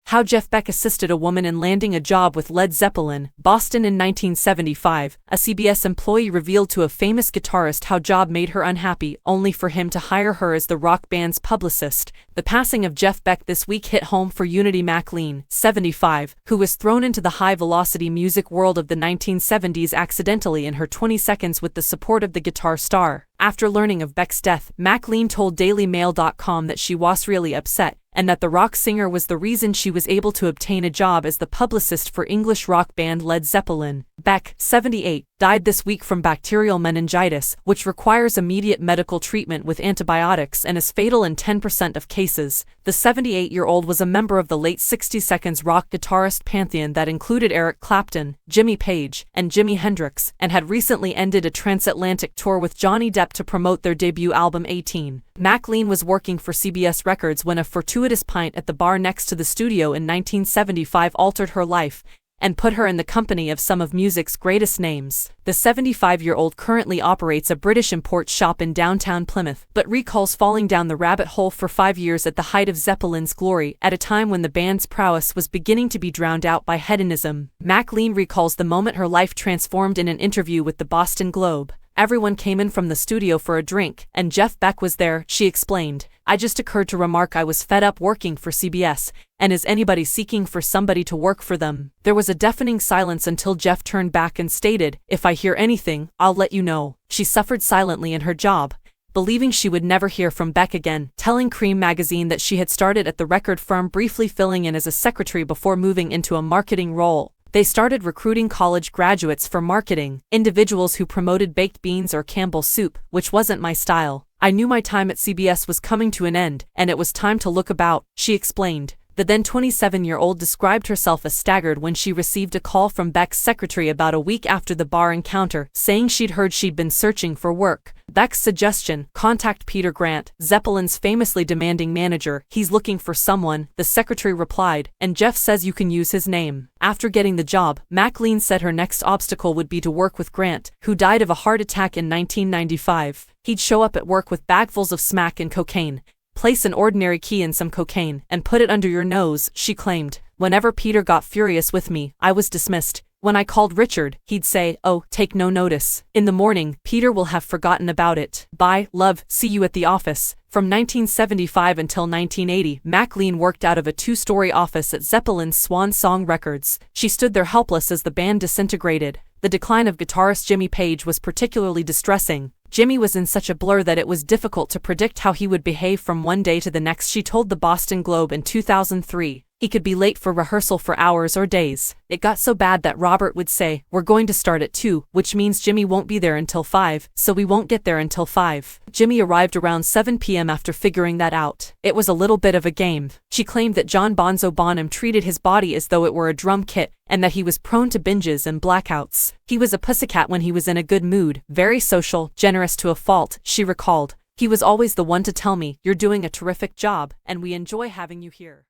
How Jeff Beck assisted a woman in landing a job with Led Zeppelin, Boston in 1975. A CBS employee revealed to a famous guitarist how job made her unhappy, only for him to hire her as the rock band's publicist. The passing of Jeff Beck this week hit home for Unity McLean, 75, who was thrown into the high-velocity music world of the 1970s accidentally in her 20 seconds with the support of the guitar star. After learning of Beck's death, McLean told DailyMail.com that she was really upset, and that the rock singer was the reason she was able to obtain a job as the publicist for English rock band Led Zeppelin. Beck, 78, died this week from bacterial meningitis, which requires immediate medical treatment with antibiotics and is fatal in 10% of cases. The 78-year-old was a member of the late 60 Seconds rock guitarist pantheon that included Eric Clapton, Jimmy Page, and Jimi Hendrix, and had recently ended a transatlantic tour with Johnny Depp to promote their debut album 18. McLean was working for CBS Records when a fortuitous pint at the bar next to the studio in 1975 altered her life and put her in the company of some of music's greatest names. The 75-year-old currently operates a British import shop in downtown Plymouth, but recalls falling down the rabbit hole for 5 years at the height of Zeppelin's glory, at a time when the band's prowess was beginning to be drowned out by hedonism. McLean recalls the moment her life transformed in an interview with the Boston Globe. Everyone came in from the studio for a drink, and Jeff Beck was there, she explained. I just occurred to remark I was fed up working for CBS, and is anybody seeking for somebody to work for them? There was a deafening silence until Jeff turned back and stated, if I hear anything, I'll let you know. She suffered silently in her job, believing she would never hear from Beck again, telling Cream magazine that she had started at the record firm briefly filling in as a secretary before moving into a marketing role. They started recruiting college graduates for marketing, individuals who promoted baked beans or Campbell's soup, which wasn't my style. I knew my time at CBS was coming to an end, and it was time to look about, she explained. The then 27-year-old described herself as staggered when she received a call from Beck's secretary about a week after the bar encounter, saying she'd heard she'd been searching for work. Beck's suggestion, contact Peter Grant, Zeppelin's famously demanding manager. He's looking for someone, the secretary replied, and Jeff says you can use his name. After getting the job, McLean said her next obstacle would be to work with Grant, who died of a heart attack in 1995. He'd show up at work with bagfuls of smack and cocaine, place an ordinary key in some cocaine, and put it under your nose, she claimed. Whenever Peter got furious with me, I was dismissed. When I called Richard, he'd say, oh, take no notice. In the morning, Peter will have forgotten about it. Bye, love, see you at the office. From 1975 until 1980, McLean worked out of a 2-story office at Zeppelin's Swan Song Records. She stood there helpless as the band disintegrated. The decline of guitarist Jimmy Page was particularly distressing. Jimmy was in such a blur that it was difficult to predict how he would behave from one day to the next, she told the Boston Globe in 2003. He could be late for rehearsal for hours or days. It got so bad that Robert would say, we're going to start at 2, which means Jimmy won't be there until 5, so we won't get there until 5. Jimmy arrived around 7 p.m. after figuring that out. It was a little bit of a game. She claimed that John Bonzo Bonham treated his body as though it were a drum kit, and that he was prone to binges and blackouts. He was a pussycat when he was in a good mood, very social, generous to a fault, she recalled. He was always the one to tell me, you're doing a terrific job, and we enjoy having you here.